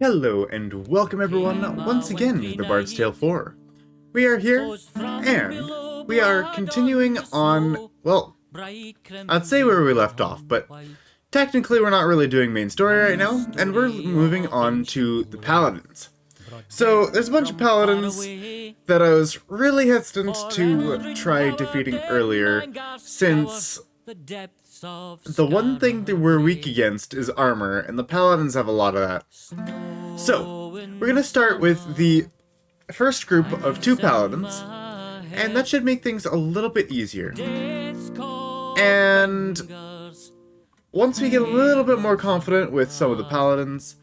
Hello and welcome everyone once again to the Bard's Tale 4. We are here, and we are continuing on, well, I'd say where we left off, but technically we're not really doing main story right now, and we're moving on to the Paladins. So, there's a bunch of Paladins that I was really hesitant to try defeating earlier, since the one thing that we're weak against is armor, and the Paladins have a lot of that. So, we're gonna start with the first group of 2 Paladins, and that should make things a little bit easier. And once we get a little bit more confident with some of the Paladins,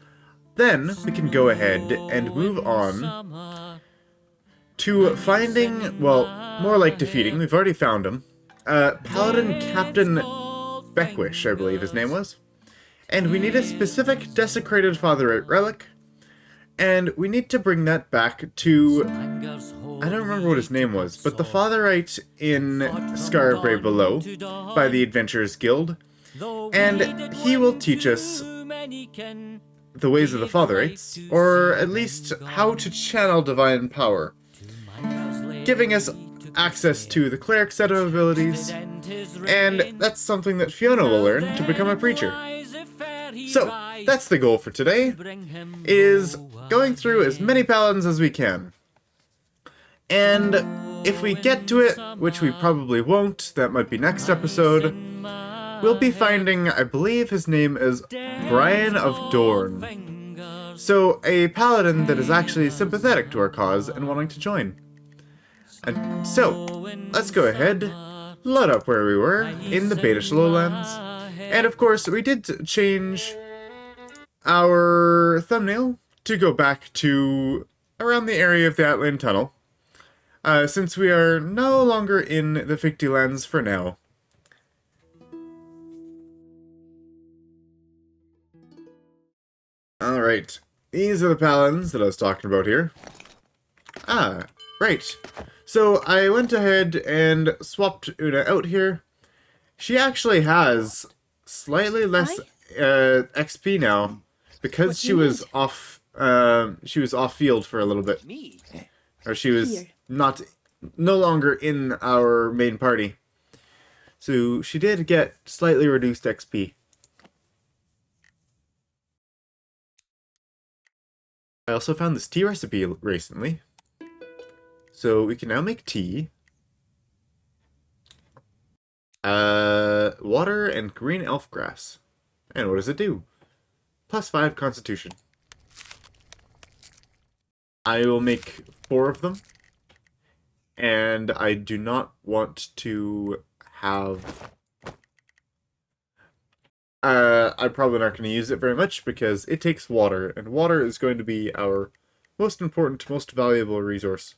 then we can go ahead and move on to finding, well, more like defeating, we've already found him, Paladin Captain Beckwith, I believe his name was. And we need a specific desecrated Fatherite Relic, and we need to bring that back to, I don't remember what his name was, but the Fatherite in Scarabray Below, by the Adventurers Guild, and he will teach us the ways of the Fatherites, or at least how to channel divine power, giving us access to the cleric set of abilities, and that's something that Fiona will learn to become a preacher. So, that's the goal for today, is going through as many paladins as we can. And if we get to it, which we probably won't, that might be next episode, we'll be finding, I believe his name is Brian of Dorn. So, a paladin that is actually sympathetic to our cause and wanting to join. And so, let's go ahead, load up where we were, in the Beta Lowlands, and of course we did change our thumbnail to go back to around the area of the Outland Tunnel, since we are no longer in the Ficti Lands for now. Alright, these are the paladins that I was talking about here. Ah, right. So I went ahead and swapped Una out here. She actually has slightly less XP now because she was off field for a little bit. Or she was no longer in our main party. So she did get slightly reduced XP. I also found this tea recipe recently. So we can now make tea. Water and green elf grass. And what does it do? +5 constitution. I will make 4 of them. And I do not want to have... I'm probably not going to use it very much because it takes water. And water is going to be our most important, most valuable resource.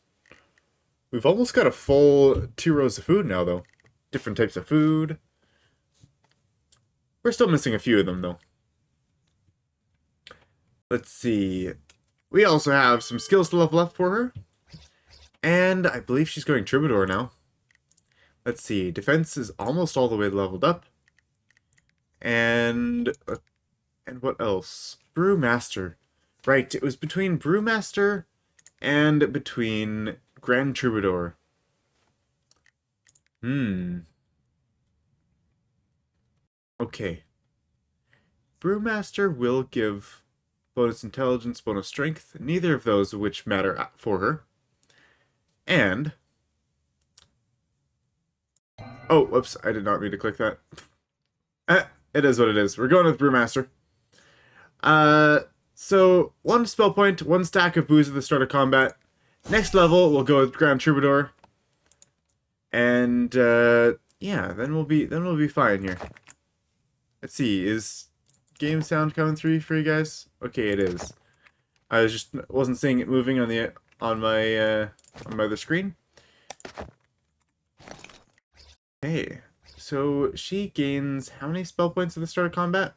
We've almost got a full 2 rows of food now, though. Different types of food. We're still missing a few of them, though. Let's see. We also have some skills to level up for her. And I believe she's going Troubadour now. Let's see. Defense is almost all the way leveled up. And what else? Brewmaster. Right, it was between Brewmaster and between Grand Troubadour. Okay. Brewmaster will give bonus intelligence, bonus strength, neither of those of which matter for her. And... oh, whoops, I did not mean to click that. It is what it is. We're going with Brewmaster. So, 1 spell point, 1 stack of booze at the start of combat. Next level, we'll go with Grand Troubadour. And, yeah, then we'll be fine here. Let's see, is game sound coming through for you guys? Okay, it is. I wasn't seeing it moving on my other screen. Okay, so she gains how many spell points at the start of combat?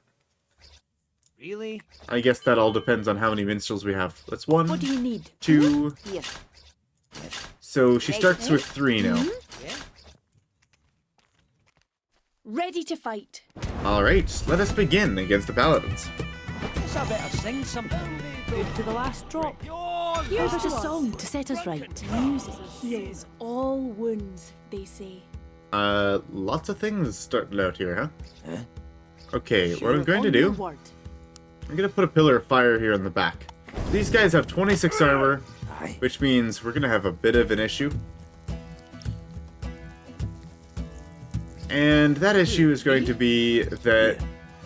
Really? I guess that all depends on how many minstrels we have. That's 1, what do you need? 2... Here. So she starts with 3 now. Yeah. Ready to fight. Alright, let us begin against the Paladins. Guess I better sing something. Good to the last drop. Yours. Here's a song to set us right. Music heals all wounds, they say. Lots of things starting out here, huh? Okay, what I'm going to On your do, word. I'm going to put a pillar of fire here in the back. These guys have 26 armor, which means we're going to have a bit of an issue. And that issue is going to be that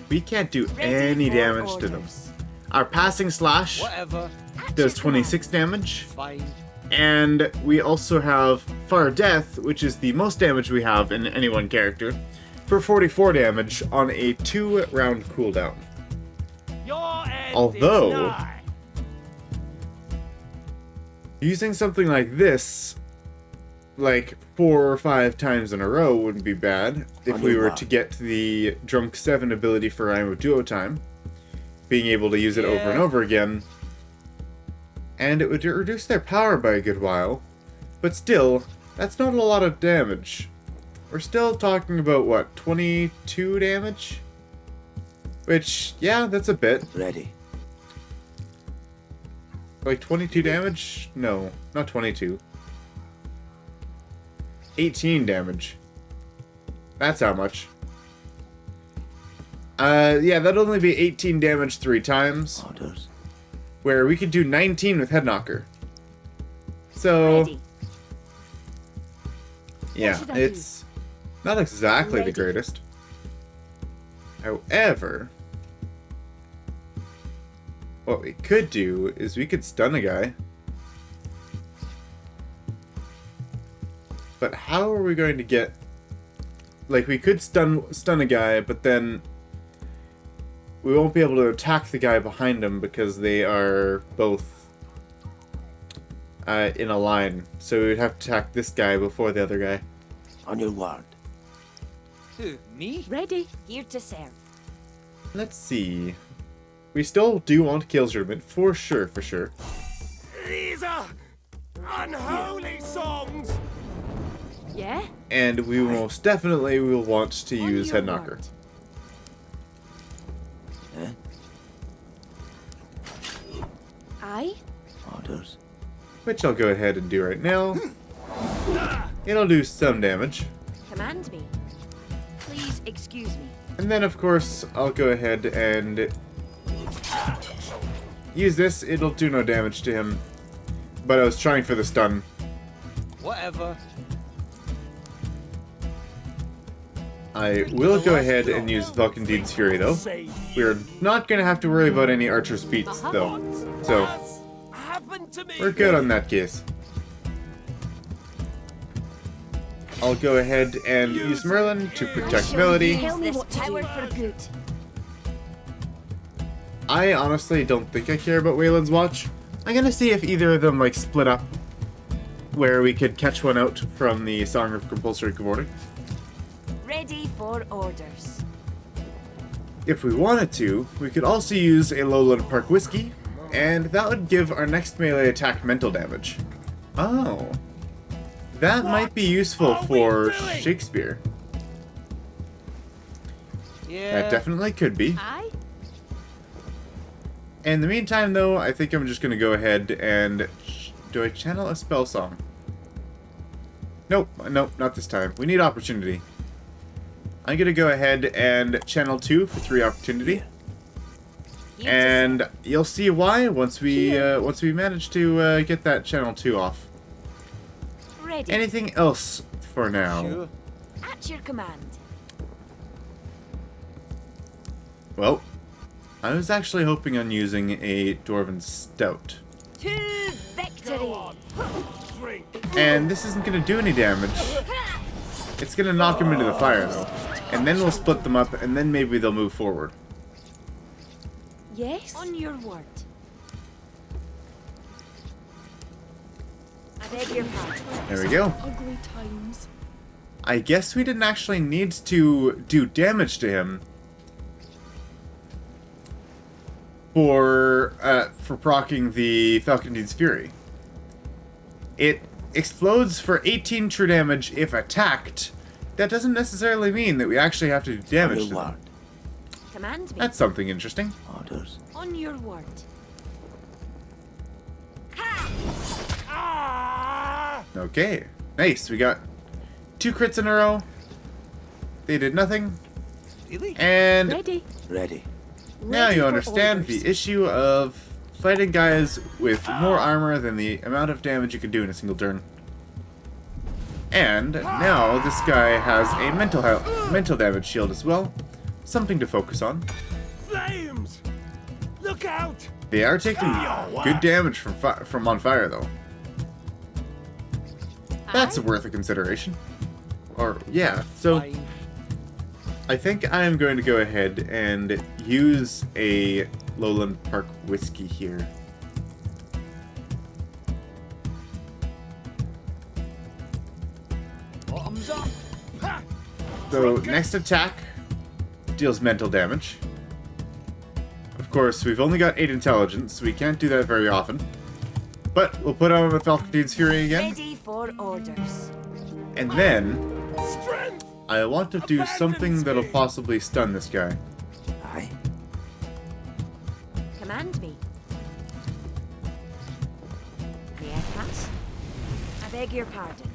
we can't do any damage to them. Our passing slash Whatever. does 26 damage, Fine. and we also have Fire Death, which is the most damage we have in any one character, for 44 damage on a 2-round cooldown. Your end Although- is nigh. Using something like this, like 4 or 5 times in a row, wouldn't be bad if we were to get the Drunk 7 ability for Rhyme of Duo Time, being able to use it over and over again, and it would reduce their power by a good while, but still, that's not a lot of damage. We're still talking about, what, 22 damage? Which, yeah, that's a bit. Ready. Like 22 damage? No, not 22. 18 damage. That's how much. Yeah, that'd only be 18 damage 3 times. Orders. Where we could do 19 with Head Knocker. So, Ready. yeah, should I do? it's not exactly the Ready. greatest. However, what we could do is we could stun a guy. But how are we going to get... Like, we could stun a guy, but then we won't be able to attack the guy behind him because they are both in a line. So we would have to attack this guy before the other guy. On your word. Who, me? Ready. Here to serve. Let's see. We still do want Kills Movement, for sure, for sure. These are unholy songs! Yeah? And we most definitely will want to On use your Head Knocker. word. Aye? Orders. Which I'll go ahead and do right now. It'll do some damage. Command me. Please excuse me. And then, of course, I'll go ahead and use this. It'll do no damage to him. But I was trying for the stun. Whatever. I will go ahead and use Valkendine's Fury, though. We're not going to have to worry about any Archer's Beats, though. So, Happened to me! we're good on that case. I'll go ahead and use Merlin to protect Melody. Tell me what to do. For good. I honestly don't think I care about Wayland's Watch. I'm gonna see if either of them, like, split up, where we could catch one out from the Song of Compulsory Cavorting. Ready for orders. If we wanted to, we could also use a Lowland Park Whiskey, and that would give our next melee attack mental damage. Oh. That might be useful for Shakespeare. Yeah. That definitely could be. Aye? In the meantime, though, I think I'm just gonna go ahead and... Do I channel a spell song? Nope, nope, not this time. We need opportunity. I'm gonna go ahead and channel 2 for 3 opportunity. And you'll see why once we manage to get that channel 2 off. Ready. Anything else for now? Sure. At your command. Well, I was actually hoping on using a Dwarven Stout. To victory. And this isn't going to do any damage. It's going to knock them into the fire, though. And then we'll split them up, and then maybe they'll move forward. Yes? On your word. I beg your pardon. There we go. Ugly times. I guess we didn't actually need to do damage to him for proccing the Falcondine's Fury. It explodes for 18 true damage if attacked, that doesn't necessarily mean that we actually have to do On damage your to them. word. Command me. That's something interesting. Orders. On your word. Ah! Okay, nice. We got 2 crits in a row. They did nothing. Really? And Ready. Ready. now Ready you for understand orders. the issue of fighting guys with more armor than the amount of damage you can do in a single turn. And now this guy has a mental damage shield as well. Something to focus on. Flames! Look out! They are taking good damage from Mon-Fri though. That's worth a consideration. Or, yeah, so Fine. I think I'm going to go ahead and use a Lowland Park whiskey here. Bottoms up. Ha! So, next attack deals mental damage. Of course, we've only got 8 intelligence, so we can't do that very often. But we'll put on the Falcon's Fury again, Ready for orders. and then Strength! I want to do something that'll possibly stun this guy. Aye. Command me. May I pass? I beg your pardon.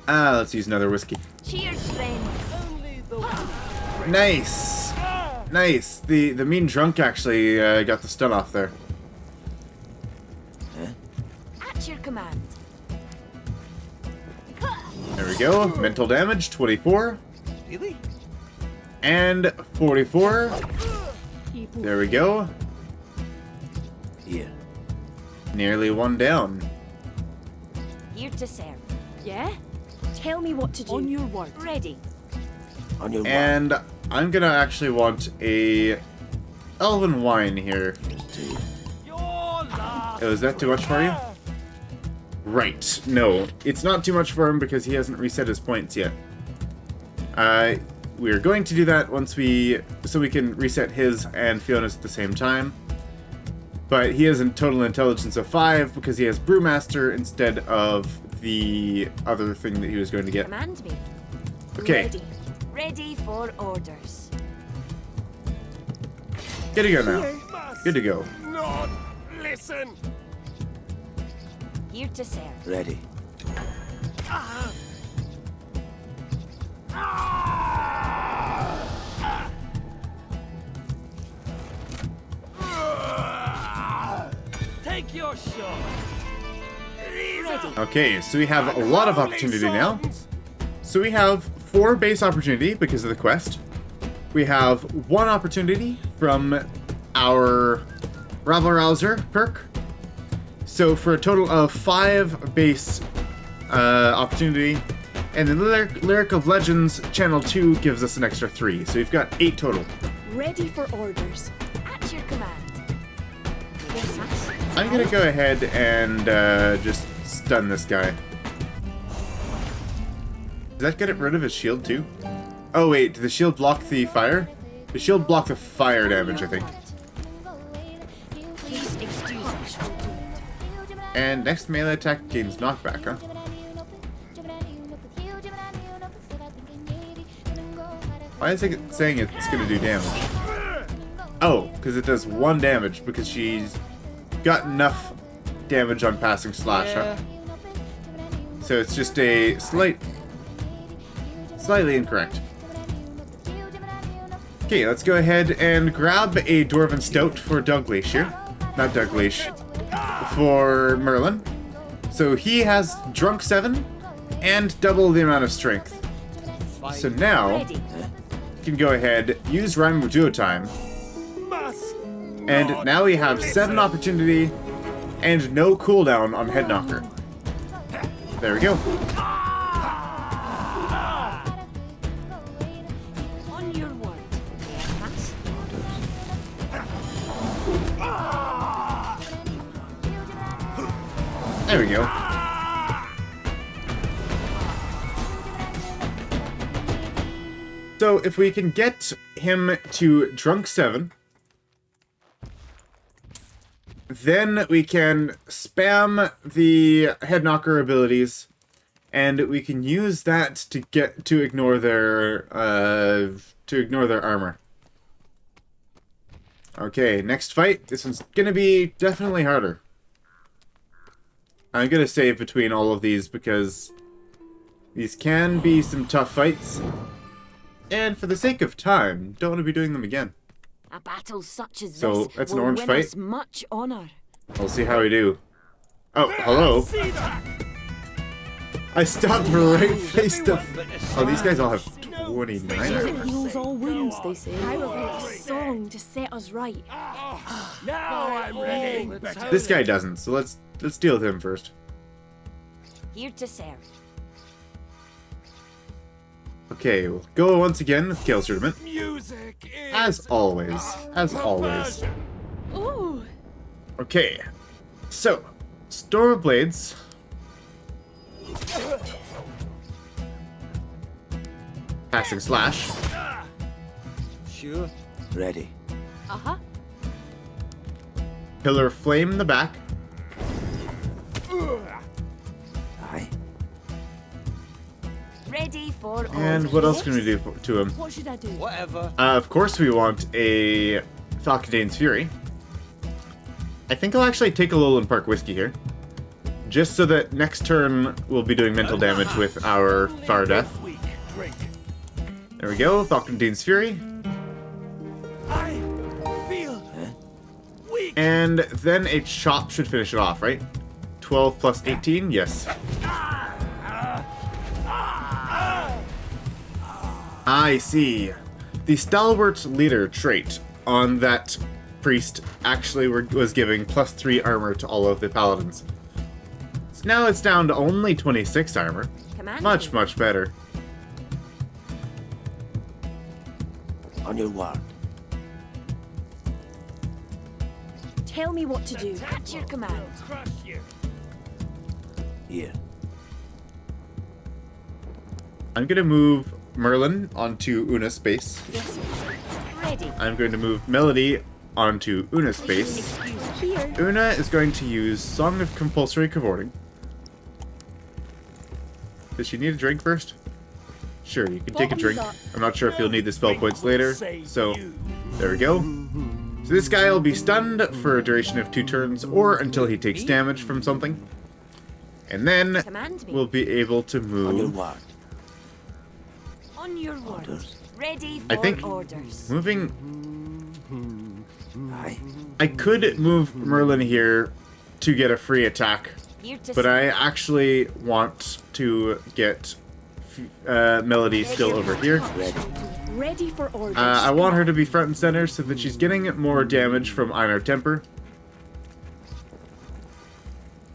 Let's use another whiskey. Cheers, friends. Only the Nice! Nice! The mean drunk actually got the stun off there. At your command. There we go. Mental damage, 24. Really? And 44. There we go. Here. Nearly 1 down. Here to serve. Yeah? Tell me what to do. On your word. Ready. On your word. And I'm gonna actually want a elven wine here. Here's to you. Your last Oh, is that too much for you? Right. No, it's not too much for him because he hasn't reset his points yet. We're going to do that once so we can reset his and Fiona's at the same time. But he has a total intelligence of 5 because he has Brewmaster instead of the other thing that he was going to get. Command me. Okay, Ready. Ready for orders. good to go now. must Good to go. not listen! Here to serve. Ready. Take your shot. Ready. Okay, so we have a lot of opportunity now. So we have 4 base opportunity because of the quest. We have 1 opportunity from our Rabble Rouser perk. So for a total of 5 base opportunity. And the Lyric of Legends Channel 2 gives us an extra 3. So we've got 8 total. Ready for orders. At your command. Yes, sir. I'm gonna go ahead and just stun this guy. Does that get rid of his shield too? Oh wait, did the shield block the fire? The shield blocked the fire damage, I think. Please excuse me. And next melee attack gains knockback, huh? Why is it saying it's gonna do damage? Oh, because it does 1 damage because she's got enough damage on passing slash, huh? So it's just a slightly incorrect. Okay, let's go ahead and grab a Dwarven Stout for Dougleash here. Not Dougleash. For Merlin. So he has Drunk 7 and double the amount of strength. So now, Ready. you can go ahead, use Rhyme of Duo Time, Must and not now we have listen. 7 opportunity and no cooldown on Head Knocker. There we go. On your word. May I pass? There we go. So if we can get him to Drunk 7, Then we can spam the head knocker abilities, and we can use that to ignore their armor. Okay, next fight. This one's gonna be definitely harder. I'm gonna save between all of these because these can be some tough fights. And for the sake of time, don't want to be doing them again. A battle such as So, this that's an will orange win fight. us much honor. We'll see how we do. Oh, hello. See that? I stopped right face to... Oh, these guys all have 29 Music armor. heals all wounds, they say. How about a song to set us right? Now I'm ready. This guy doesn't, so let's deal with him first. Here to serve. Okay, we'll go once again with Chaos Rudiment. Music is As always. As always. Oh, Okay, so, Storm of Blades. Passing Slash. Sure. Ready. Uh-huh. Pillar of Flame in the back. Aye. Ready for And orders. what else can we do to him? What should I do? Whatever. Of course we want a Falcondane's Fury. I think I'll actually take a Lowland Park Whiskey here. Just so that next turn we'll be doing mental damage with our Far Death. weak. Drink. There we go, Falcondane's Fury. I feel weak. And then a chop should finish it off, right? 12 plus 18? Yes. I see. The Stalwart Leader trait on that priest actually was giving +3 armor to all of the paladins. So now it's down to only 26 armor. Command Much, me. much better. On your word. tell me what to do. At your command. Crush you. Here. I'm going to move Merlin onto Una's space. Yes, sir. Ready. I'm going to move Melody onto Una's space. Here. Una is going to use Song of Compulsory Cavorting. Does she need a drink first? Sure, you can take a Bottoms drink. up. I'm not sure if you'll need the spell points later. Say So, you. there we go. So this guy will be stunned for a duration of 2 turns, or until he takes damage from something. And then Command me. we'll be able to On your move. word. On your word. Orders. Ready for I think orders. moving... Aye. I could move Merlin here to get a free attack, Here to but I actually want to get Melody still over here. Ready. Ready for orders. I want her to be front and center so that she's getting more damage from Einar Temper.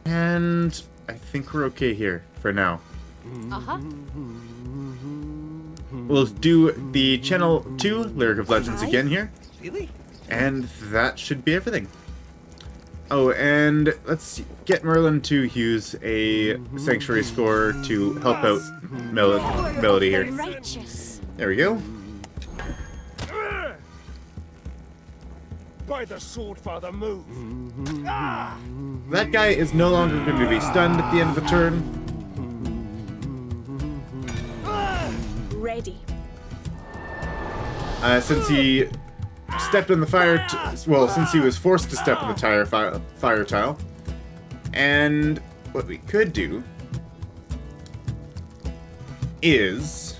And I think we're okay here for now. Uh-huh. We'll do the Channel 2 Lyric of Legends again here. Really? And that should be everything. Oh, and let's get Merlin to use a Sanctuary score to help out Melody The here. righteous. There we go. By the sword, father, move. That guy is no longer going to be stunned at the end of the turn. Ready. Since he stepped in the fire... well, since he was forced to step in the fire tile. And what we could do is...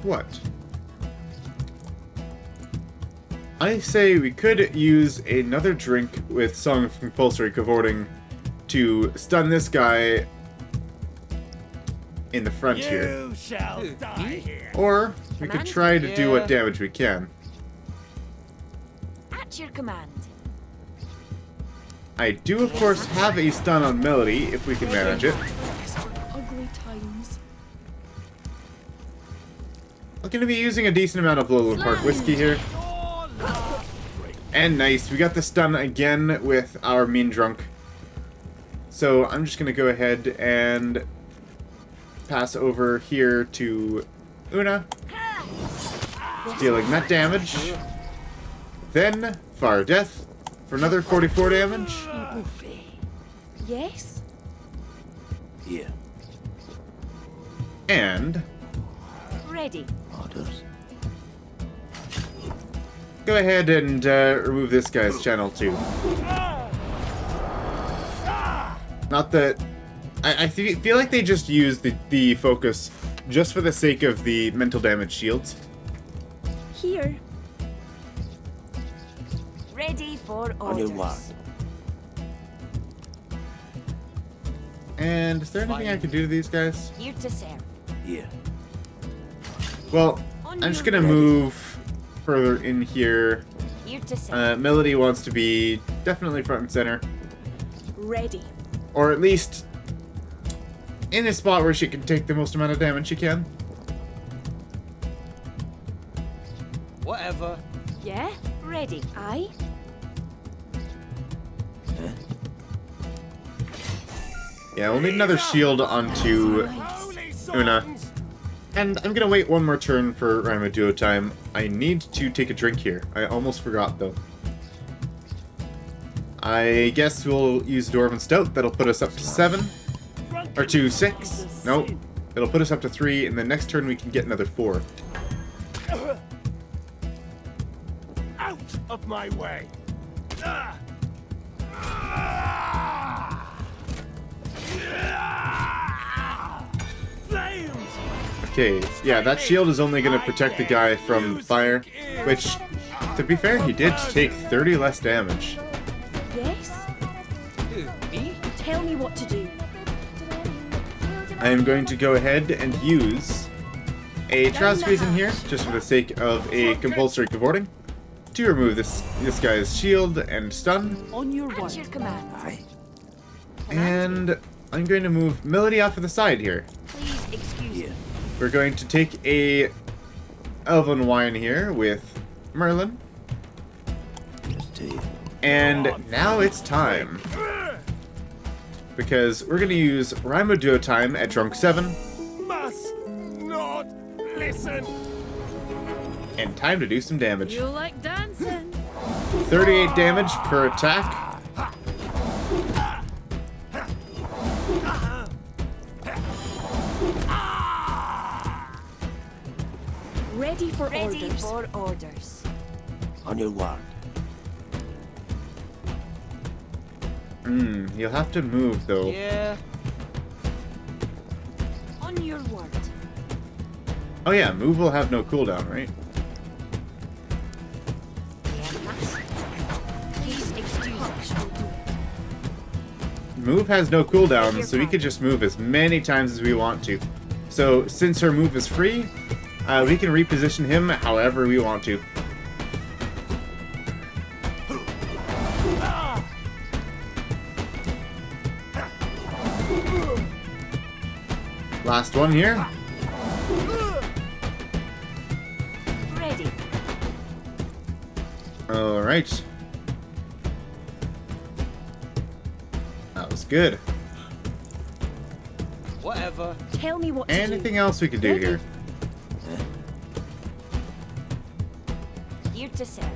what? I say we could use another drink with Song of Compulsory Cavorting to stun this guy in the front here. You shall die here. Or we could Command? try to do what Yeah. damage we can. At your command. I do, of course, have a stun on Melody, if we can manage it. Ugly times. I'm going to be using a decent amount of Lowland Park Whiskey here. And nice, we got the stun again with our Mean Drunk. So I'm just going to go ahead and pass over here to Una, dealing that damage. Then, Far Death. for another 44 damage. Yes? Here. And Ready. Orders. go ahead and remove this guy's channel too. Not that... I feel like they just use the focus just for the sake of the mental damage shields. Here. Ready for On your orders. ward. And is there anything I can do to these guys? Here to serve. Here. Well, I'm just gonna move further in here. Here to serve. Melody wants to be definitely front and center. Ready. Or at least in a spot where she can take the most amount of damage she can. Whatever. Yeah? Ready. Aye. Huh? Yeah, we'll need another shield onto Holy Una. songs! And I'm gonna wait one more turn for Rhyme Duo time. I need to take a drink here. I almost forgot though. I guess we'll use Dwarven Stout. That'll put us up to 7. Or to 6. Nope. It'll put us up to 3, and then next turn we can get another 4. Out of my way! Ah! Flames! Okay, yeah, that shield is only gonna protect the guy from fire, which, to be fair, he did take 30 less damage. Yes? Who, me? Tell me what to do. I am going to go ahead and use a Trial Squeeze in here, just for the sake of a compulsory cavorting, to remove this guy's shield and stun. On your At word. your command. Aye. And I'm going to move Melody off to the side here. Please excuse Here. me. We're going to take a Elven Wine here with Merlin. Here's to you. And now it's time. Because we're going to use Rhyme Duo time at Drunk 7. Must not listen! And time to do some damage. You like dancing? 38 damage per attack. Ready for Ready orders. for orders. On your ward. You'll have to move though. Yeah. On your word. Oh yeah, move will have no cooldown, right? Yes. Please excuse me. Move has no cooldown, so we could just move as many times as we want to. So since her move is free, we can reposition him however we want to. Last one here. Ready. Alright. That was good. Whatever. Tell me what to do. Anything else we could do here? Here to serve.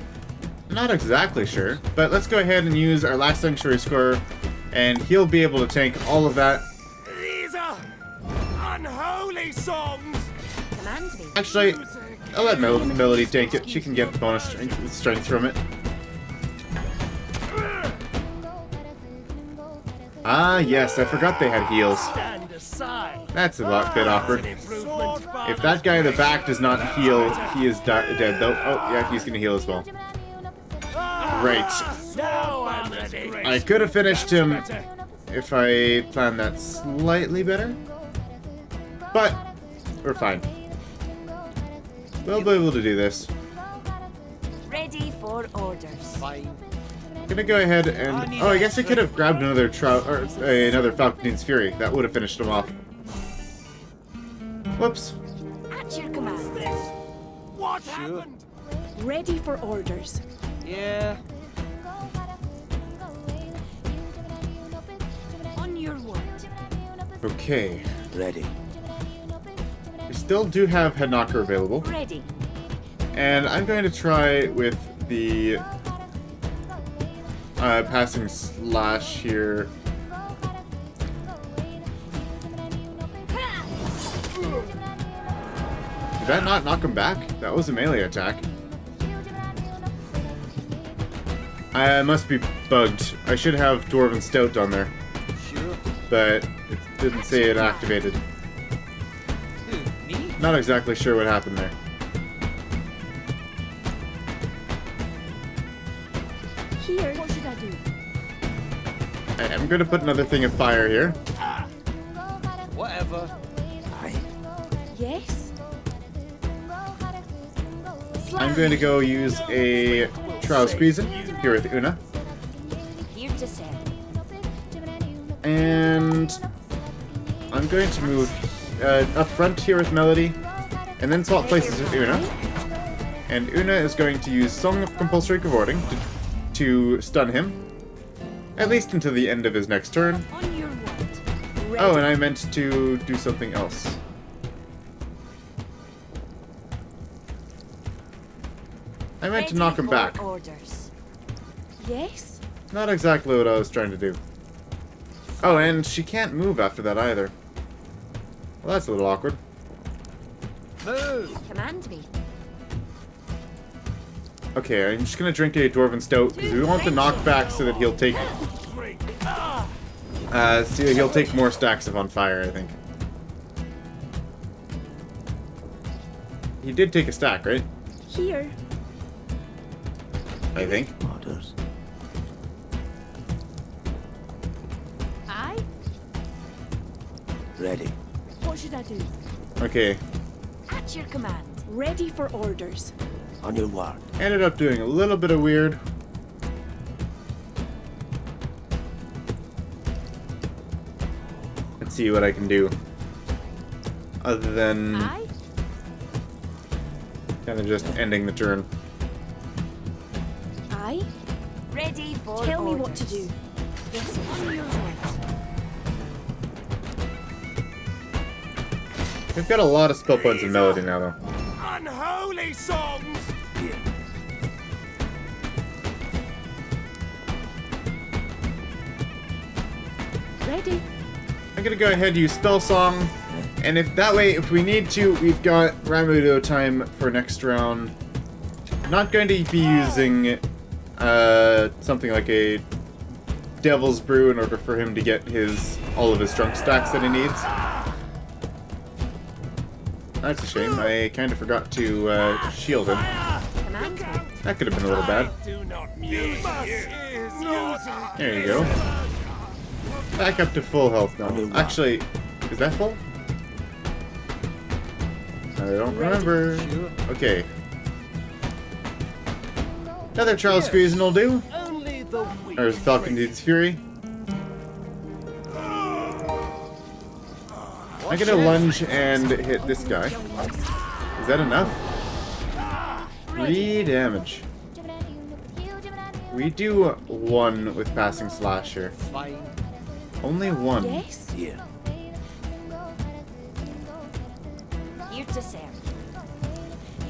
Not exactly sure, but let's go ahead and use our last Sanctuary Scorer, and he'll be able to tank all of that. These are unholy songs! Command me. Actually, I'll let Melody tank it. She can get bonus strength from it. Ah, yes, I forgot they had heals. Stand aside! That's a bit awkward. Improvement fast. If that guy in the back does not heal, he is dead though. Oh, yeah, he's gonna heal as well. Great. Now I'm ready. I could have finished him if I planned that slightly better. But, we're fine. We'll be able to do this. Ready for orders. Fine. Gonna go ahead and... Oh, I guess I could have grabbed another another Falcon's Fury. That would have finished him off. Whoops. At your command. What Sure. happened? Ready for orders. Yeah. On your word. Okay. Ready. We still do have Head Knocker available. Ready. And I'm going to try with the passing slash here. Did that not knock him back? That was a melee attack. I must be bugged. I should have Dwarven Stout on there, Sure. but it didn't say it activated. Who, me? Not exactly sure what happened there. Here. What should I do? I'm going to put another thing of fire here. Whatever. Aye. Yes. I'm going to go use a Trial Squeezing here with Una. Here to serve. And I'm going to move up front here with Melody, and then swap places with Una. And Una is going to use Song of Compulsory Cavorting to stun him, at least until the end of his next turn. On your word. Oh, and I meant to do something else. I meant to knock him Ready for back. Orders. Yes. Not exactly what I was trying to do. Oh, and she can't move after that either. Well, that's a little awkward. Move. Command me. Okay, I'm just gonna drink a Dwarven Stout because we want the knockback so that he'll take. So he'll take more stacks of on fire, I think. He did take a stack, right? Here. I think. Orders. Aye. Ready. What should I do? Okay, At your command. Ready for orders. On your word. ended up doing a little bit of weird. Let's see what I can do. Other than Aye. kind of just ending the turn. Aye. Ready for Tell me orders. what to do. Yes, on your word. We've got a lot of spell points in Melody now, though. Unholy songs! Here. Ready. I'm gonna go ahead and use Spell Song, and if that way, if we need to, we've got Ramudo time for next round. I'm not going to be using something like a Devil's Brew in order for him to get all of his drunk stacks that he needs. That's a shame. I kind of forgot to shield him. Command me. That could have been a little bad. Do not use There you go. Back up to full health now. Actually, is that full? I don't remember. Sure. Okay. Another Trial Squeezing will do. Only the weak. Or Falcon Deed's Fury. I'm gonna lunge and hit this guy. Is that enough? 3 damage. We do 1 with Passing Slash here. Fine. Only 1. Yes. Here. Here to serve.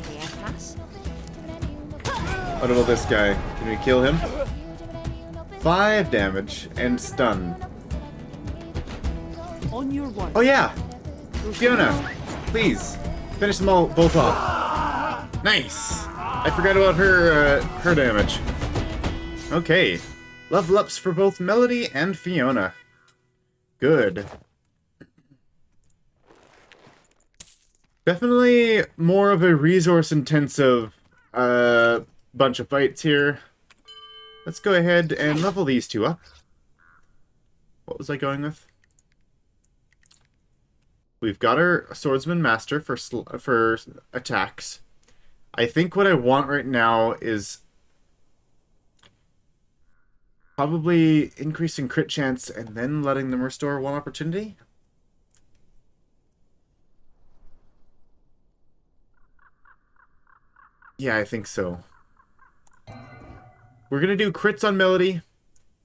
May I pass? What about this guy? Can we kill him? 5 damage and stun. On your word. Oh yeah! Fiona, please finish them all both off. Nice. I forgot about her damage. Okay, level ups for both Melody and Fiona. Good. Definitely more of a resource-intensive bunch of fights here. Let's go ahead and level these two up. What was I going with? We've got our Swordsman Master for attacks. I think what I want right now is probably increasing crit chance and then letting them restore 1 opportunity. Yeah, I think so. We're going to do crits on Melody,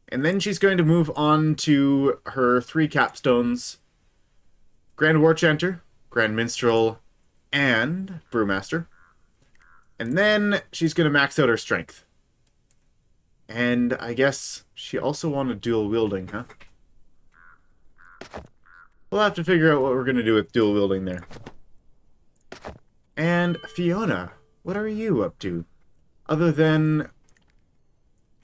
and then she's going to move on to her 3 capstones. Grand War Chanter, Grand Minstrel, and Brewmaster. And then she's going to max out her strength. And I guess she also wanted dual wielding, huh? We'll have to figure out what we're going to do with dual wielding there. And Fiona, what are you up to? Other than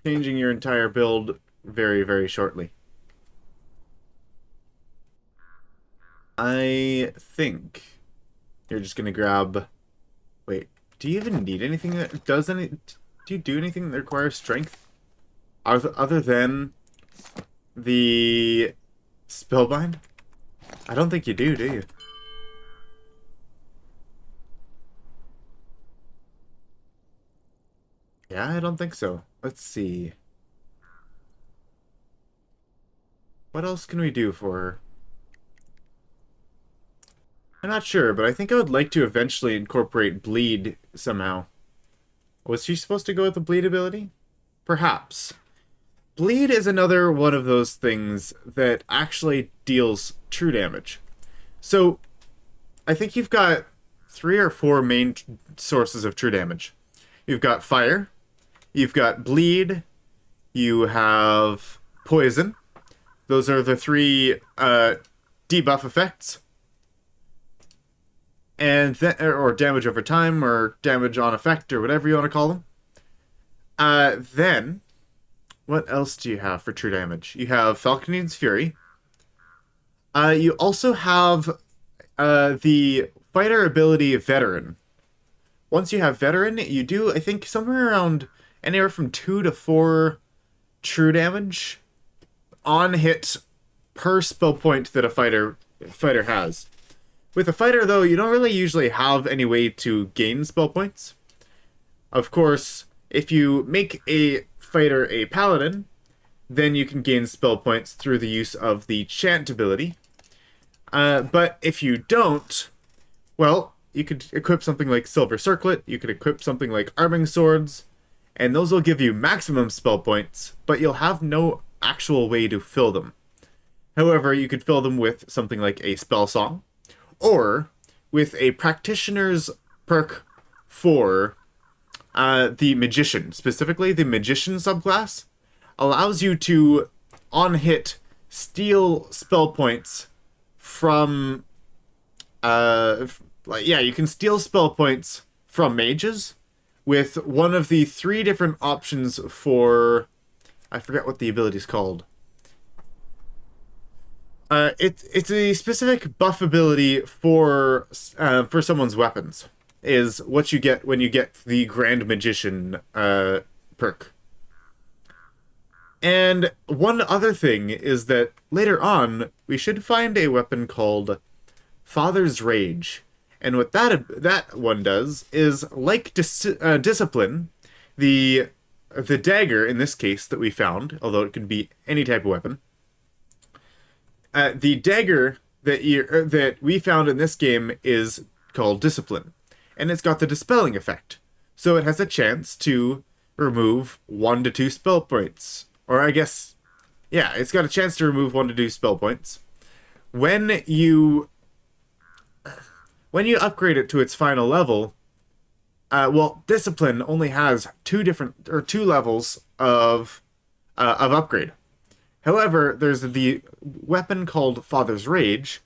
changing your entire build very, very shortly. I think you're just going to grab... Wait, do you even need anything that does any... Do you do anything that requires strength? Other than the Spellbind? I don't think you do you? Yeah, I don't think so. Let's see. What else can we do for her? I'm not sure, but I think I would like to eventually incorporate bleed somehow. Was she supposed to go with the bleed ability? Perhaps. Bleed is another one of those things that actually deals true damage. So, I think you've got 3 or 4 main sources of true damage. You've got fire, you've got bleed, you have poison. Those are the 3 debuff effects. And then, or damage over time, or damage on effect, or whatever you want to call them. Then, what else do you have for true damage? You have Falconion's Fury. You also have the fighter ability Veteran. Once you have Veteran, you do, I think, somewhere around anywhere from 2 to 4 true damage on hit per spell point that a fighter has. With a fighter, though, you don't really usually have any way to gain spell points. Of course, if you make a fighter a paladin, then you can gain spell points through the use of the chant ability. But if you don't, well, you could equip something like Silver Circlet, you could equip something like Arming Swords, and those will give you maximum spell points, but you'll have no actual way to fill them. However, you could fill them with something like a Spell Song, or with a Practitioner's perk for the Magician. Specifically, the Magician subclass allows you to, on hit, steal spell points from... you can steal spell points from mages with one of the 3 different options for... I forget what the ability is called. It's a specific buff ability for someone's weapons, is what you get when you get the Grand Magician perk. And one other thing is that later on, we should find a weapon called Father's Rage. And what that one does is, like Discipline, the dagger, in this case, that we found, although it could be any type of weapon, the dagger that we found in this game is called Discipline, and it's got the dispelling effect. So it has a chance to remove 1 to 2 spell points. Or I guess, yeah, it's got a chance to remove 1 to 2 spell points. When you upgrade it to its final level, Discipline only has 2 levels of upgrade. However, there's the weapon called Father's Rage,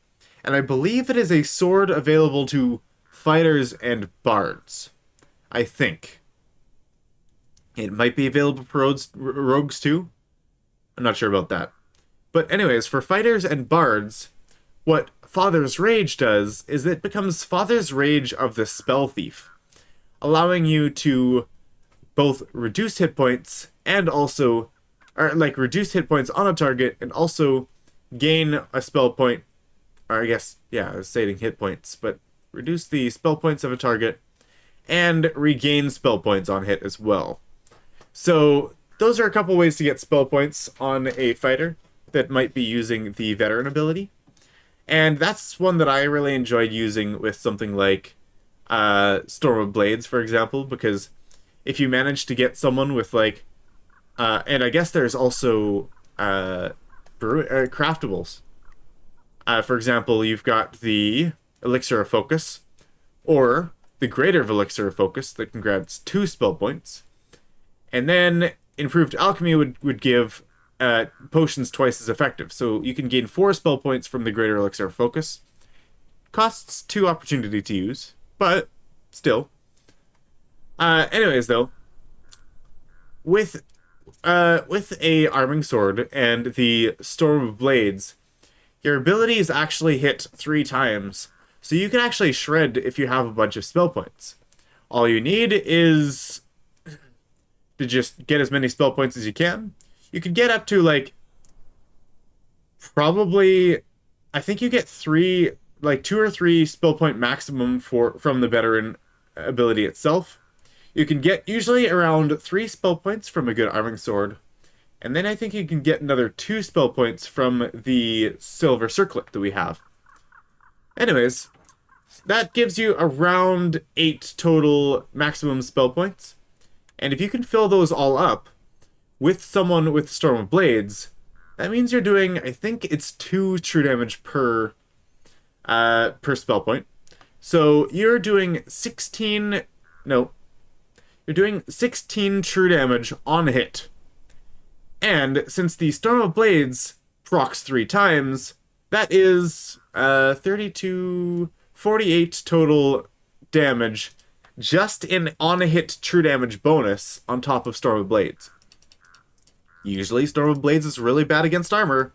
and I believe it is a sword available to fighters and bards. I think. It might be available for rogues too. I'm not sure about that. But anyways, for fighters and bards, what Father's Rage does is it becomes Father's Rage of the Spell Thief, allowing you to both reduce hit points and also... reduce hit points on a target and also gain a spell point, or I guess, yeah, I was stating hit points, but reduce the spell points of a target and regain spell points on hit as well. So, those are a couple ways to get spell points on a fighter that might be using the Veteran ability. And that's one that I really enjoyed using with something like Storm of Blades, for example, because if you manage to get someone with, like, and I guess there's also craftables. For example, you've got the Elixir of Focus, or the Greater Elixir of Focus that can grant 2 spell points. And then improved alchemy would give potions twice as effective. So you can gain 4 spell points from the Greater Elixir of Focus. Costs 2 opportunity to use, but still. Anyways, though, with a arming sword and the Storm of Blades, your abilities actually hit 3 times, so you can actually shred if you have a bunch of spell points. All you need is to just get as many spell points as you can. You can get up to, like, probably, I think you get 2 or 3 spell point maximum from the veteran ability itself. You can get usually around 3 spell points from a good arming sword. And then I think you can get another 2 spell points from the silver circlet that we have. Anyways, that gives you around 8 total maximum spell points. And if you can fill those all up with someone with Storm of Blades, that means you're doing, I think it's 2 true damage per spell point. So you're doing 16 true damage on hit. And since the Storm of Blades procs 3 times, that is 48 total damage just in on-a-hit true damage bonus on top of Storm of Blades. Usually Storm of Blades is really bad against armor,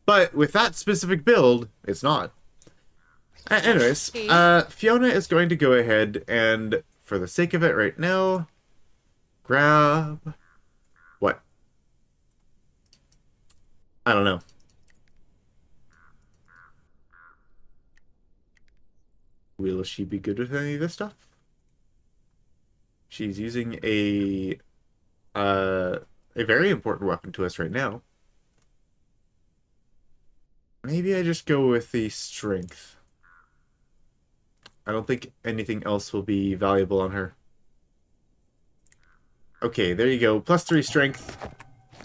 but with that specific build, it's not. Anyways, Fiona is going to go ahead and, for the sake of it right now, grab... what? I don't know. Will she be good with any of this stuff? She's using a very important weapon to us right now. Maybe I just go with the strength. I don't think anything else will be valuable on her. Okay, there you go. +3 strength.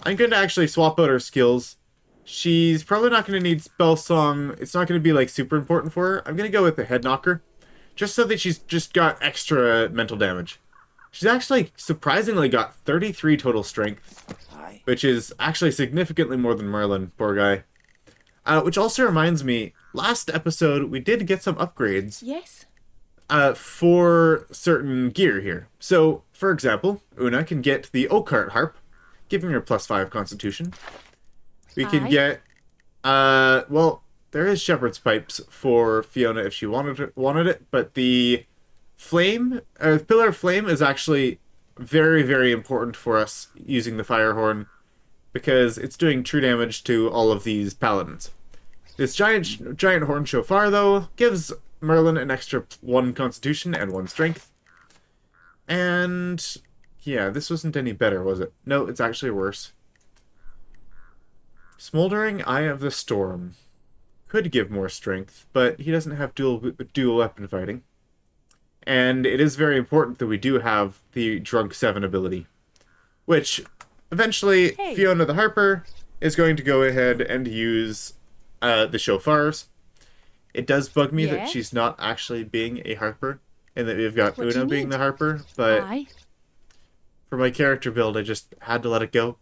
I'm going to actually swap out her skills. She's probably not going to need Spell Song. It's not going to be, like, super important for her. I'm going to go with the Head Knocker, just so that she's just got extra mental damage. She's actually surprisingly got 33 total strength, which is actually significantly more than Merlin, poor guy. Which also reminds me, last episode we did get some upgrades. Yes. For certain gear here. So, for example, Una can get the Oakheart Harp, giving her +5 Constitution. We can get, well, there is Shepherd's Pipes for Fiona if she wanted it, but the Flame, Pillar of Flame is actually very, very important for us using the Firehorn, because it's doing true damage to all of these Paladins. This giant horn shofar, though, gives Merlin an extra 1 Constitution and 1 Strength. And yeah, this wasn't any better, was it? No, it's actually worse. Smoldering Eye of the Storm could give more strength, but he doesn't have dual weapon fighting. And it is very important that we do have the Drunk 7 ability, which eventually Fiona the Harper is going to go ahead and use the shofars. It does bug me that she's not actually being a Harper, and that we've got Una being the Harper, but for my character build, I just had to let it go.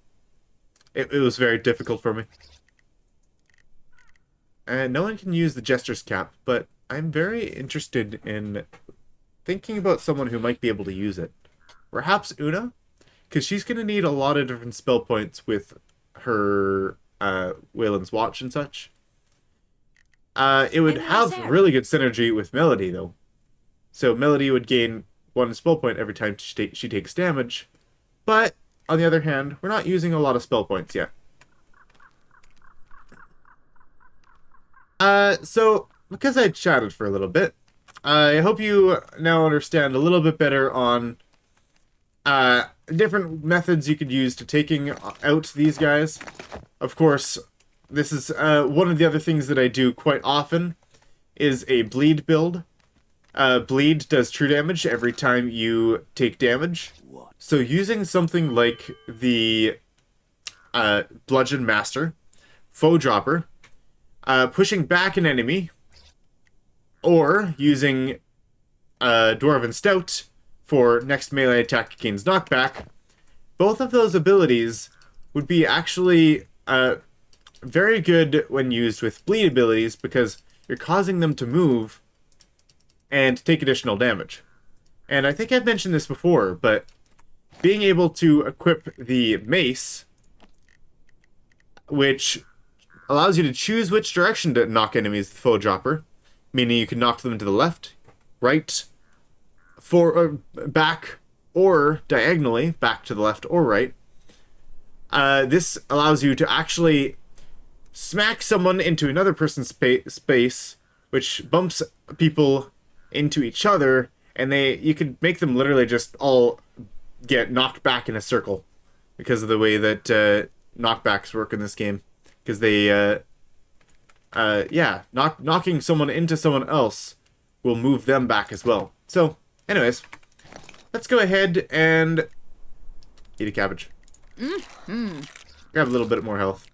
It was very difficult for me. And no one can use the Jester's Cap, but I'm very interested in thinking about someone who might be able to use it. Perhaps Una? Because she's going to need a lot of different spell points with her Wayland's Watch and such. It would have really good synergy with Melody, though. So Melody would gain 1 spell point every time she takes damage. But, on the other hand, we're not using a lot of spell points yet. So, because I chatted for a little bit, I hope you now understand a little bit better on different methods you could use to taking out these guys. Of course, this is one of the other things that I do quite often is a bleed build. Bleed does true damage every time you take damage. So using something like the Bludgeon Master, Foe Dropper, pushing back an enemy, or using Dwarven Stout for next melee attack gains knockback, both of those abilities would be actually very good when used with bleed abilities because you're causing them to move and take additional damage. And I think I've mentioned this before, but being able to equip the mace, which allows you to choose which direction to knock enemies with foe dropper, meaning you can knock them to the left, right, back, or diagonally, back to the left or right. This allows you to actually smack someone into another person's space, which bumps people into each other, and you could make them literally just all get knocked back in a circle because of the way that knockbacks work in this game. Because they, knocking someone into someone else will move them back as well. So, anyways, let's go ahead and eat a cabbage. Grab a little bit more health.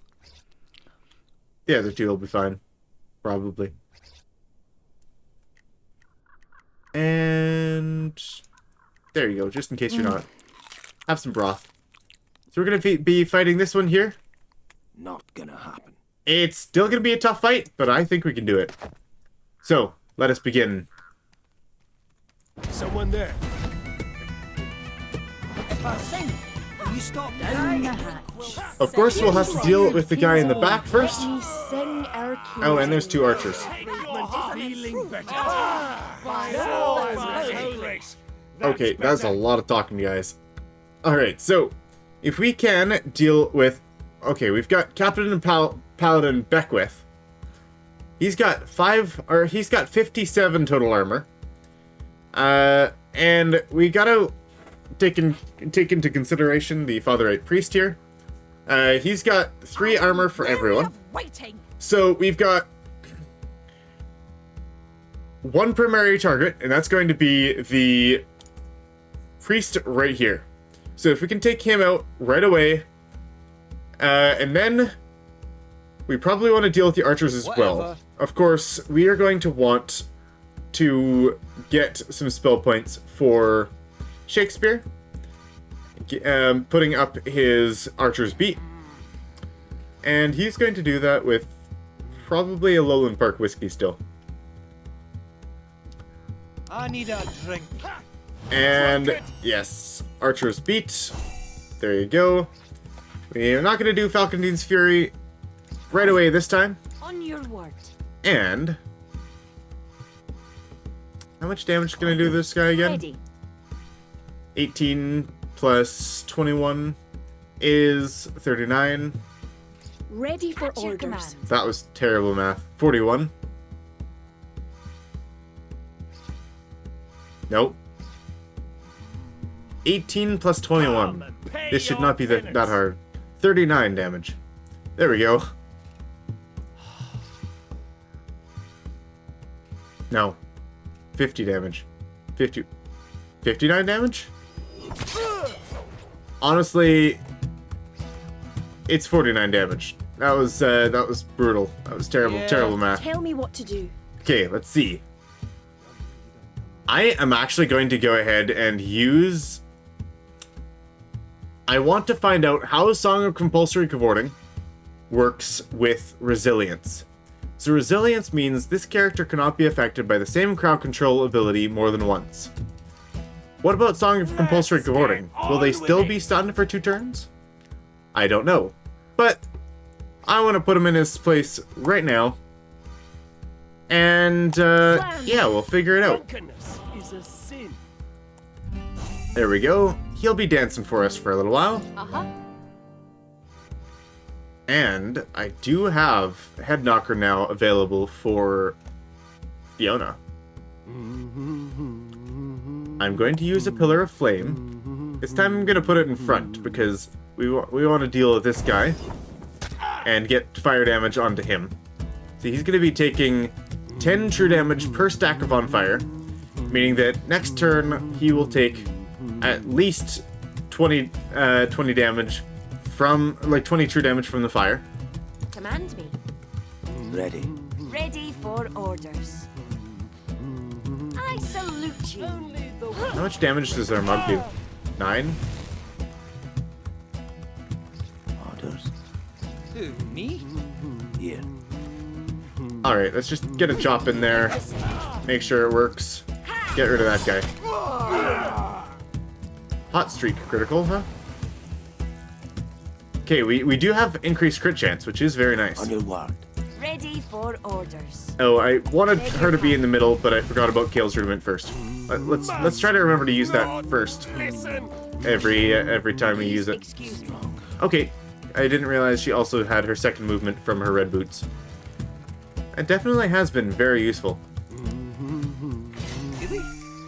The other two will be fine. Probably. And there you go, just in case you're not. Have some broth. So we're going to be fighting this one here. Not gonna happen. It's still going to be a tough fight, but I think we can do it. So, let us begin. Someone there. If I sing, will you stop Down the now? hatch. Of course, we'll have to deal with the guy in the back first. Let me sing our Oh, and there's two archers. Feeling better. Okay, that's a lot of talking, guys. Alright, so, if we can deal with... Okay, we've got Captain Paladin Beckwith. He's got 57 total armor. And we gotta take into consideration the Fatherite priest here. He's got 3 armor for everyone. Waiting. So we've got one primary target, and that's going to be the priest right here. So if we can take him out right away, and then we probably want to deal with the archers as well. Whatever. Of course, we are going to want to get some spell points for Shakespeare, putting up his archer's beat. And he's going to do that with probably a Lowland Park whiskey still. I need a drink. And yes, archer's beat. There you go. We're not going to do Falcondine's Fury right away this time. On your word. And how much damage can I do to this guy again? Ready. 18 plus 21 is 39. Ready for At your orders. command. That was terrible math. 41. Nope. 18 plus 21. This should not be that hard. 39 damage. There we go. No. 50 damage. 59 damage? Honestly, it's 49 damage. That was brutal. That was terrible, Yeah. terrible math. Tell me what to do. Okay, let's see. I am actually going to go ahead and use... I want to find out how Song of Compulsory Cavorting works with Resilience. So Resilience means this character cannot be affected by the same crowd control ability more than once. What about Song of Compulsory Cavorting? Will they still be stunned for 2 turns? I don't know. But I want to put him in his place right now. And, yeah, we'll figure it out. Drunkenness is a sin. There we go. He'll be dancing for us for a little while. Uh-huh. And I do have Head Knocker now available for Fiona. I'm going to use a Pillar of Flame. This time I'm going to put it in front because we want to deal with this guy and get fire damage onto him. So he's going to be taking 10 true damage per stack of On Fire, meaning that next turn he will take at least 20 damage from, like 20 true damage from the fire. Command me. Ready. Ready for orders. I salute you. Only the How much damage does our mug do? 9? Me? Here. Alright, let's just get a chop in there. Make sure it works. Get rid of that guy. Hot streak critical, huh? Okay, we do have increased crit chance, which is very nice. On your word. Ready for orders. Oh, I wanted her to be in the middle, but I forgot about Kale's Rudiment first. Let's try to remember to use that first. Every time we use it. Excuse me. Okay, I didn't realize she also had her second movement from her red boots. It definitely has been very useful.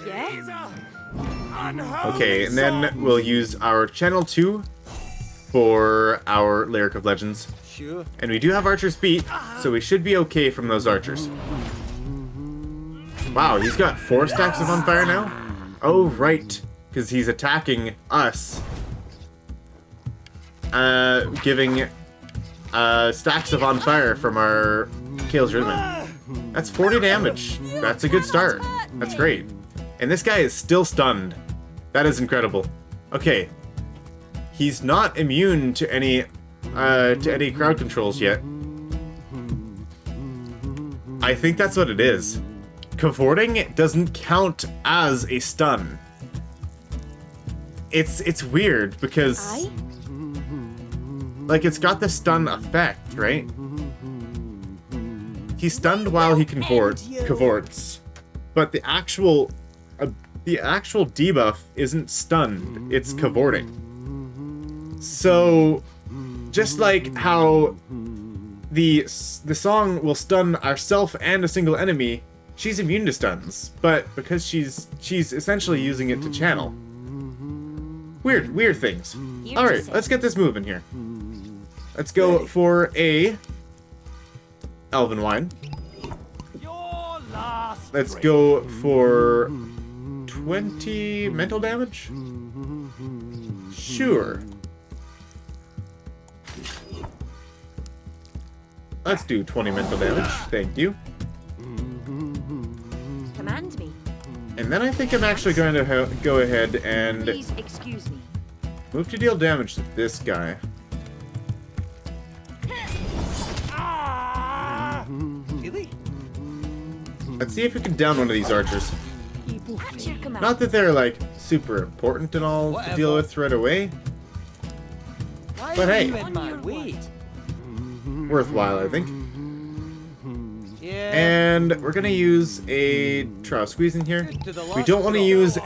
Yeah? Okay, and then we'll use our Channel 2 for our Lyric of Legends. Sure. And we do have Archer's Beat, so we should be okay from those archers. Wow, he's got 4 stacks of on fire now? Oh, right, because he's attacking us. Giving stacks of on fire from our Kale's Rudiment. That's 40 damage. That's a good start. That's great. And this guy is still stunned. That is incredible. Okay. He's not immune to any crowd controls yet. I think that's what it is. Cavorting doesn't count as a stun. It's weird because like it's got the stun effect, right? He's stunned while he cavorts, but the actual debuff isn't stunned, it's cavorting. So, just like how the song will stun ourself and a single enemy, she's immune to stuns, but because she's essentially using it to channel. Weird things. Alright, let's get this moving here. Let's go for a Elven Wine. Your last Let's go for 20 mental damage? Sure. Let's do 20 mental damage. Thank you. Command me. And then I think I'm actually going to go ahead and Please excuse me. move to deal damage to this guy. Really? Let's see if we can down one of these archers. At your command. Not that they're like super important and all to deal with right away. Why But are hey. you in my way? Worthwhile, I think. Yeah. And we're gonna use a trial squeeze in here. To the We last don't want to drop. use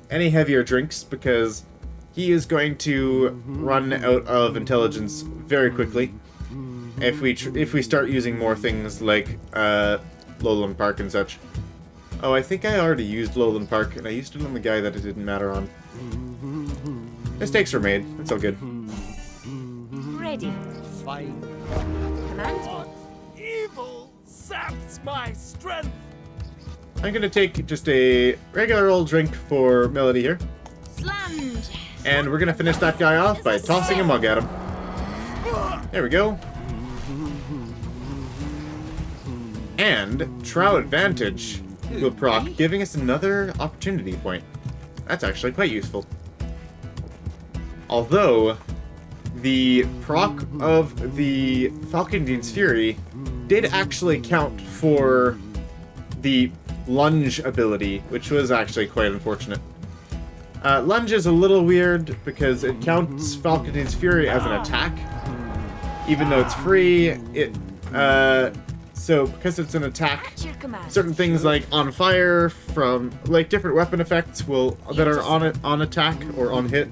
any heavier drinks because he is going to run out of intelligence very quickly if we start using more things like Lowland Park and such. Oh, I think I already used Lowland Park and I used it on the guy that it didn't matter on. Mistakes were made. It's all good. Ready. Fine. Command me. evil saps my strength. I'm gonna take just a regular old drink for Melody here. Slammed. And we're gonna finish that guy off by tossing a mug at him. There we go. And Trow Advantage will proc, giving us another opportunity point. That's actually quite useful. Although, the proc of the Falcondine's Fury did actually count for the lunge ability, which was actually quite unfortunate. Lunge is a little weird because it counts Falcondine's Fury as an attack, even though it's free. So because it's an attack, At your command. certain things like on fire from like different weapon effects that are on attack or on hit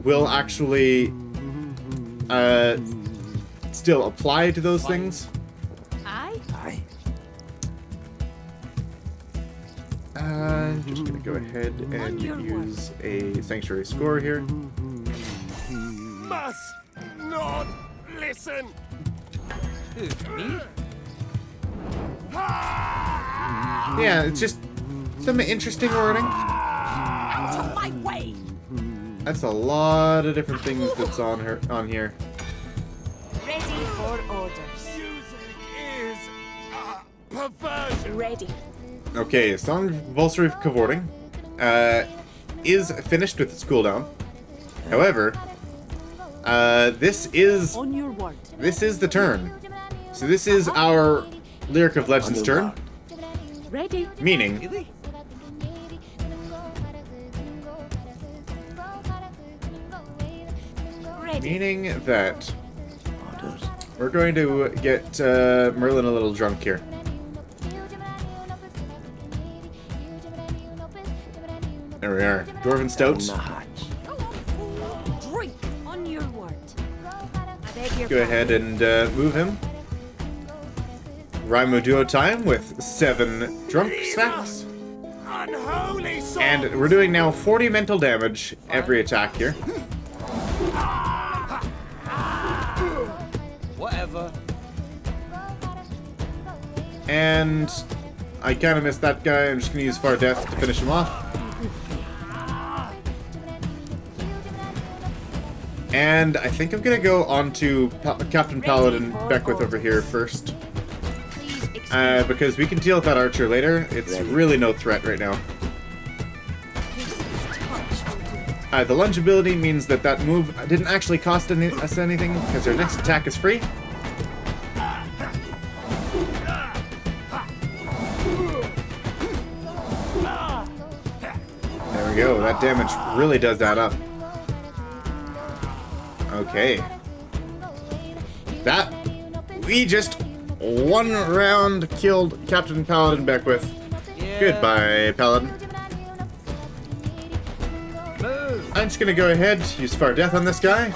will actually still apply to those things. Aye? Aye. I'm just gonna go ahead and use a sanctuary score here. Must not listen. Who, me? Yeah, it's just some interesting wording. Out of my way. That's a lot of different things that's on here. Ready for orders. Music is perversion. Ready. Okay, Song of Compulsory Cavorting is finished with its cooldown. However, This is On your word. the turn. So this is our Lyric of Legends turn, Ready. meaning Really? Ready. that Orders. we're going to get Merlin a little drunk here. There we are. Dwarven On Stout. the hatch. Drink. On your word. I beg your Go ahead and move him. Raimo Duo time with 7 drunk stacks. Unholy soul! And we're doing now 40 mental damage every attack here. Whatever. And I kind of missed that guy. I'm just going to use Far Death to finish him off. And I think I'm going to go on to Captain Paladin Beckwith over here first. Please excuse Because we can deal with that archer later. It's really no threat right now. The lunge ability means that that move didn't actually cost us anything because our next attack is free. There we go. That damage really does add up. Okay. That we just 1 round killed Captain Paladin Beckwith. Yeah. Goodbye, Paladin. Move. I'm just gonna go ahead, use Fire Death on this guy.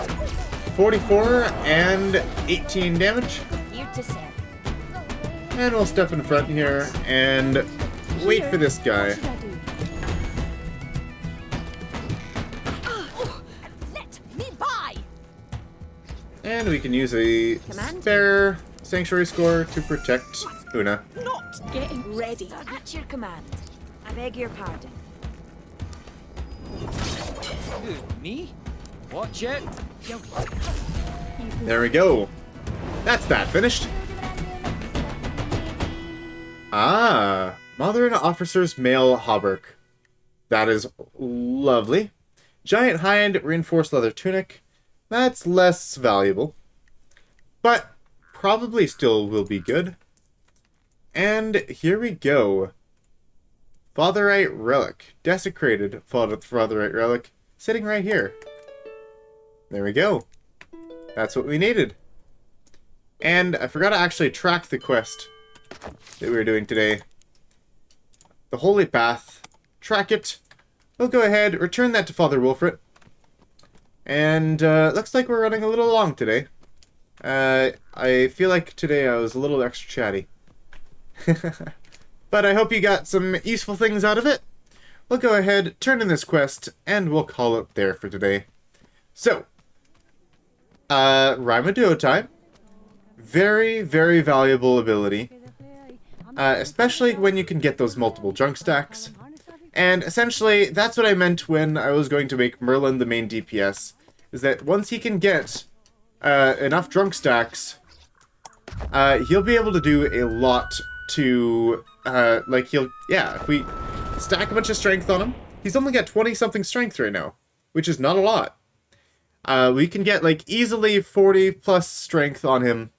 44 and 18 damage. Here to serve. And we'll step in front here and wait for this guy. What should I do? Let me by. And we can use a spare Sanctuary score to protect Una. Not getting ready. At your command. I beg your pardon. Who, me? Watch it. There we go. That's that finished. Ah, Mother and Officer's Mail Hauberk. That is lovely. Giant Hind Reinforced Leather Tunic. That's less valuable. But probably still will be good. And here we go. Fatherite Relic. Desecrated Fatherite Relic. Sitting right here. There we go. That's what we needed. And I forgot to actually track the quest that we were doing today. The Holy Path. Track it. We'll go ahead, return that to Father Wilfred. And looks like we're running a little long today. I feel like today I was a little extra chatty. But I hope you got some useful things out of it. We'll go ahead, turn in this quest, and we'll call it there for today. So, Rhyme a Duo time. Very, very valuable ability. Especially when you can get those multiple junk stacks. And essentially, that's what I meant when I was going to make Merlin the main DPS. Is that once he can get enough drunk stacks, he'll be able to do a lot to, if we stack a bunch of strength on him, he's only got 20-something strength right now, which is not a lot. We can get, easily 40-plus strength on him,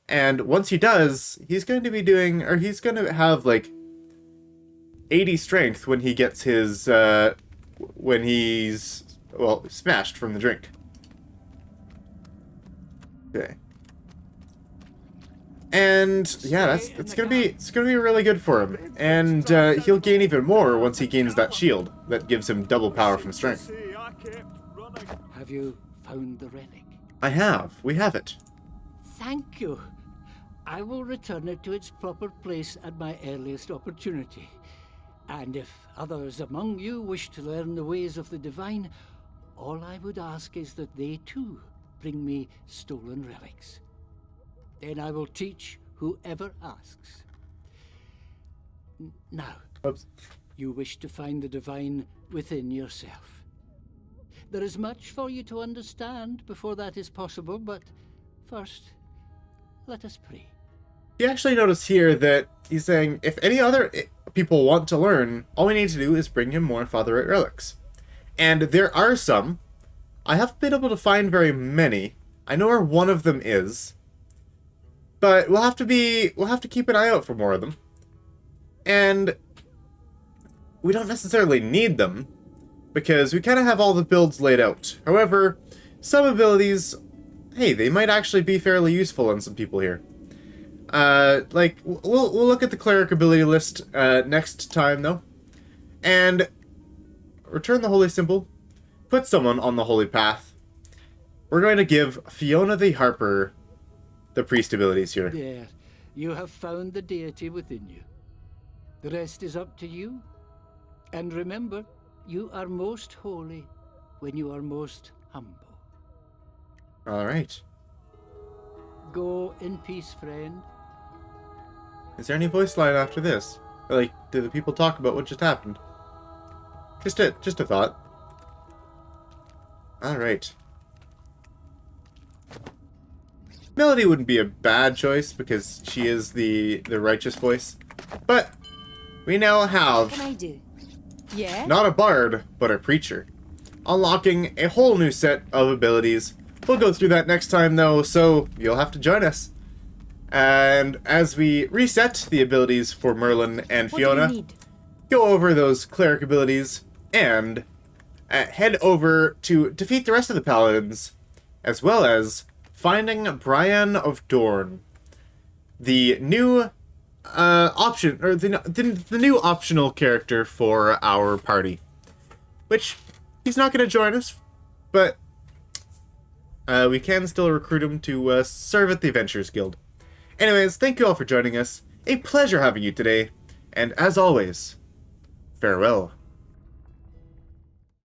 and once he does, he's going to be doing, or he's going to have, 80 strength when he gets his, when he's, smashed from the drink. Okay. And yeah, it's gonna be really good for him, and he'll gain even more once he gains that shield that gives him double power from strength. Have you found the relic? I have. We have it. Thank you. I will return it to its proper place at my earliest opportunity. And if others among you wish to learn the ways of the divine, all I would ask is that they too bring me stolen relics. Then I will teach whoever asks. Now, Oops. you wish to find the divine within yourself. There is much for you to understand before that is possible, but first, let us pray. You actually notice here that he's saying if any other people want to learn, all we need to do is bring him more Fatherite relics. And there are some. I haven't been able to find very many. I know where one of them is. But we'll have to keep an eye out for more of them. And we don't necessarily need them, because we kind of have all the builds laid out. However, some abilities, hey, they might actually be fairly useful on some people here. Like, we'll look at the cleric ability list next time, though. And return the holy symbol, put someone on the holy path. We're going to give Fiona the Harper the priest abilities here. There, you have found the deity within you. The rest is up to you. And remember, you are most holy when you are most humble. Alright. Go in peace, friend. Is there any voice line after this? Or, like, do the people talk about what just happened? Just a thought. Alright. Melody wouldn't be a bad choice because she is the righteous voice. But we now What have can I do? Yeah? not a bard, but a preacher, unlocking a whole new set of abilities. We'll go through that next time though, so you'll have to join us. And as we reset the abilities for Merlin and What do Fiona, you need? go over those cleric abilities, and head over to defeat the rest of the Paladins, as well as finding Brian of Dorne, the new option, or the new optional character for our party. Which, he's not going to join us, but we can still recruit him to serve at the Adventurers Guild. Anyways, thank you all for joining us. A pleasure having you today, and as always, farewell.